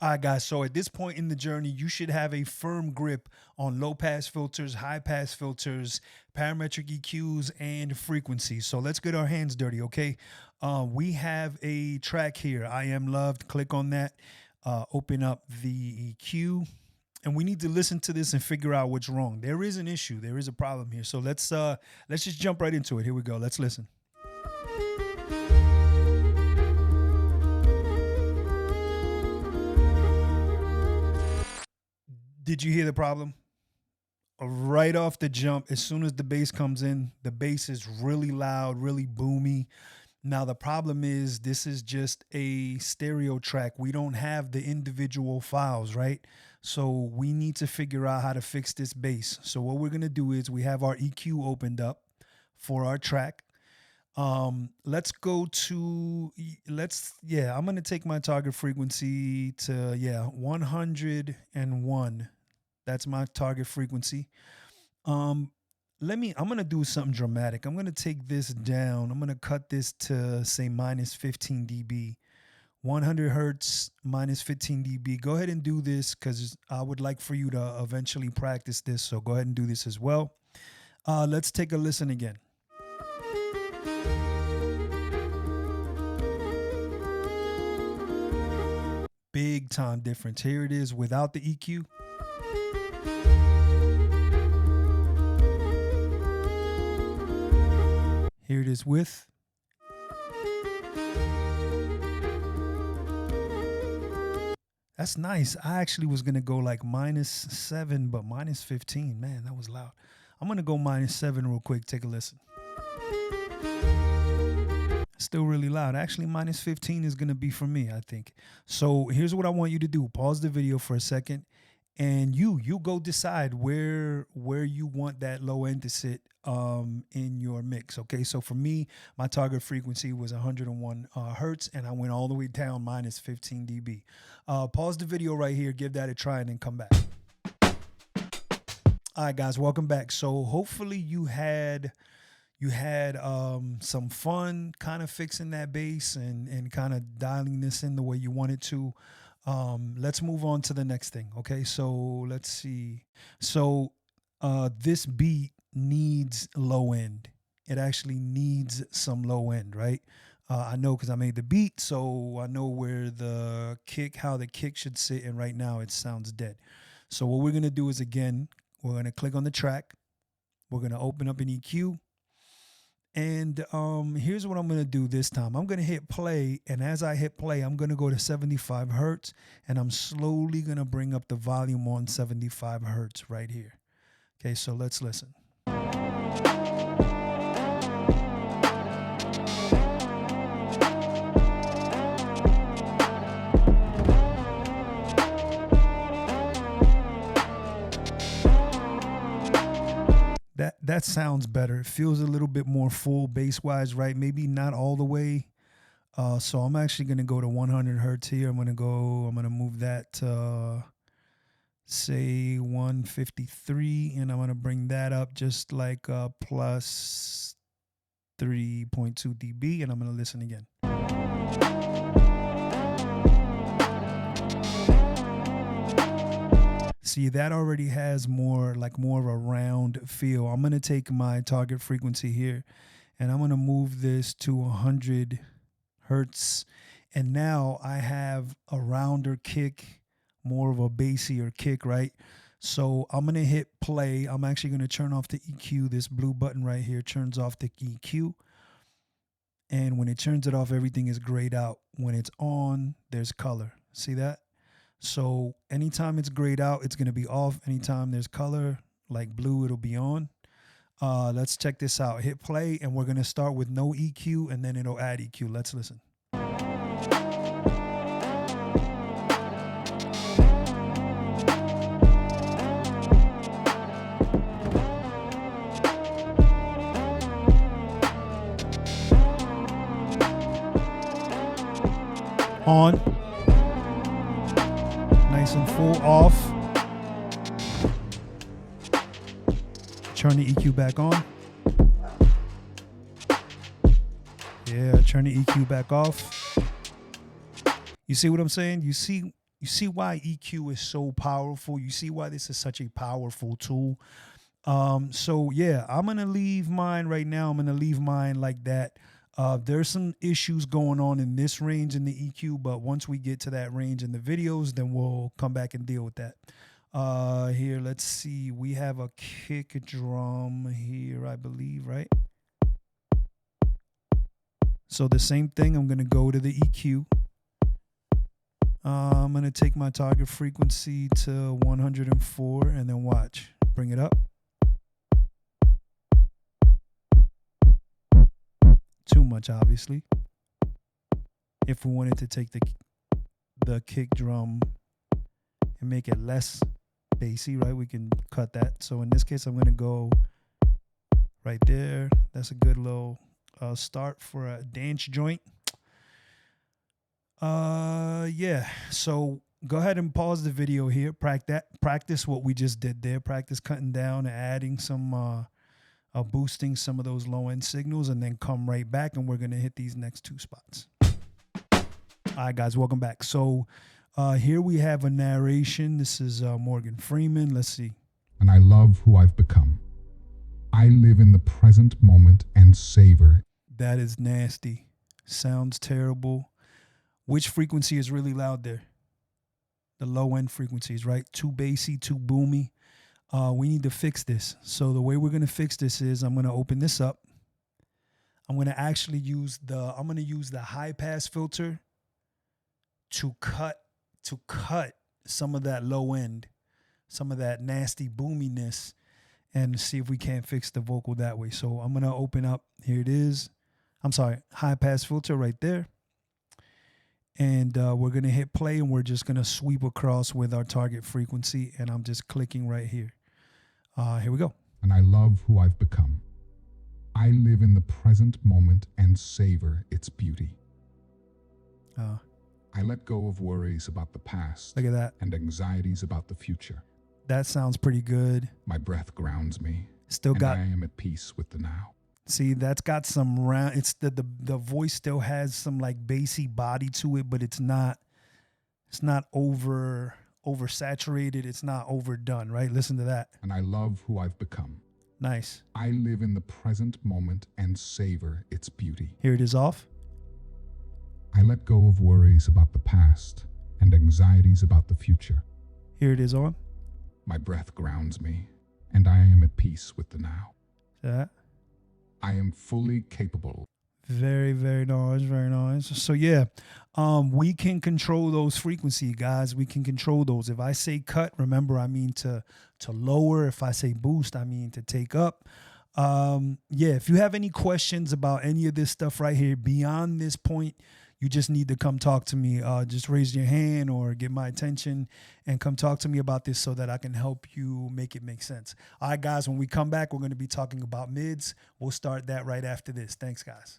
All right, guys. So at this point in the journey, you should have a firm grip on low pass filters, high pass filters, parametric EQs, and frequencies. So let's get our hands dirty, okay? We have a track here. I am loved. Click on that. Open up the EQ, and we need to listen to this and figure out what's wrong. There is an issue. There is a problem here. So let's just jump right into it. Here we go. Let's listen. Did you hear the problem? Right off the jump, as soon as the bass comes in, the bass is really loud, really boomy. Now, the problem is this is just a stereo track. We don't have the individual files, right? So we need to figure out how to fix this bass. So what we're going to do is we have our EQ opened up for our track. Let's go to, I'm going to take my target frequency to, 101. That's my target frequency. I'm going to do something dramatic. I'm going to take this down. I'm going to cut this to say minus 15 dB, 100 Hertz, minus 15 dB. Go ahead and do this because I would like for you to eventually practice this. So go ahead and do this as well. Let's take a listen again. Big time difference. Here it is without the EQ. Here it is with. That's nice. I actually was going to go like -7, but minus 15. Man, that was loud. I'm going to go -7 real quick. Take a listen. Still really loud. Actually, minus 15 is going to be for me, I think. So here's what I want you to do. Pause the video for a second. And you go decide where you want that low end to sit in your mix. Okay, so for me, my target frequency was 101 Hertz, and I went all the way down minus 15 dB. Pause the video right here, give that a try, and then come back. All right, guys, welcome back. So hopefully you had some fun kind of fixing that bass and kind of dialing this in the way you want it to. Let's move on to the next thing. Okay, so let's see. So this beat needs low end. It actually needs some low end, right? I know because I made the beat, so I know where how the kick should sit, and right now it sounds dead. So what we're gonna do is, again, we're gonna click on the track. We're gonna open up an EQ. And here's what I'm going to do this time. I'm going to hit play, and as I hit play, I'm going to go to 75 Hertz, and I'm slowly going to bring up the volume on 75 Hertz right here. Okay, so let's listen. That sounds better. It feels a little bit more full bass-wise, right? Maybe not all the way. So I'm actually going to go to 100 Hertz here. I'm going to move that to, say, 153. And I'm going to bring that up just like plus 3.2 dB. And I'm going to listen again. See, that already has more of a round feel. I'm going to take my target frequency here, and I'm going to move this to 100 Hertz. And now I have a rounder kick, more of a bassier kick, right? So I'm going to hit play. I'm actually going to turn off the EQ. This blue button right here turns off the EQ. And when it turns it off, everything is grayed out. When it's on, there's color. See that? So anytime it's grayed out, it's going to be off. Anytime there's color, like blue, it'll be on. Let's check this out. Hit play, and we're going to start with no EQ, and then it'll add EQ. Let's listen. On. Nice and full. Off. Turn the EQ back on. Yeah, turn the EQ back off. You see what I'm saying? You see You see why EQ is so powerful. You see why this is such a powerful tool. So yeah, I'm gonna leave mine right now. I'm gonna leave mine like that. There's some issues going on in this range in the EQ, but once we get to that range in the videos, then we'll come back and deal with that. Here, let's see. We have a kick drum here, I believe, right? So the same thing, I'm gonna go to the EQ. I'm gonna take my target frequency to 104 and then watch. Bring it up. Too much, obviously. If we wanted to take the kick drum and make it less bassy, right, we can cut that. So in this case, I'm gonna go right there. That's a good little start for a dance joint. Yeah. So go ahead and pause the video here. Practice what we just did there. Practice cutting down and adding some boosting some of those low end signals, and then come right back and we're going to hit these next two spots. All right, guys, welcome back. So here we have a narration. This is Morgan Freeman. Let's see. And I love who I've become. I live in the present moment and savor. That is nasty. Sounds terrible. Which frequency is really loud there? The low end frequencies, right? Too bassy, too boomy. We need to fix this. So the way we're going to fix this is I'm going to open this up. I'm going to actually use the high pass filter to cut some of that low end, some of that nasty boominess, and see if we can't fix the vocal that way. So I'm going to open up, here it is. I'm sorry, high pass filter right there. And we're going to hit play, and we're just going to sweep across with our target frequency. And I'm just clicking right here. Here we go. And I love who I've become. I live in the present moment and savor its beauty. I let go of worries about the past. Look at that. And anxieties about the future. That sounds pretty good. My breath grounds me. Still got. I am at peace with the now. See, that's got some round. It's the voice still has some like bassy body to it, but it's not oversaturated. It's not overdone, right? Listen to that. And I love who I've become. Nice. I live in the present moment and savor its beauty. Here it is off. I let go of worries about the past and anxieties about the future. Here it is on. My breath grounds me, and I am at peace with the now. That. I am fully capable. Very, very nice, very nice. So yeah, we can control those frequencies, guys. We can control those. If I say cut, remember I mean to lower. If I say boost, I mean to take up. Yeah, if you have any questions about any of this stuff right here beyond this point, you just need to come talk to me. Just raise your hand or get my attention and come talk to me about this so that I can help you make it make sense. All right, guys, when we come back, we're going to be talking about mids. We'll start that right after this. Thanks, guys.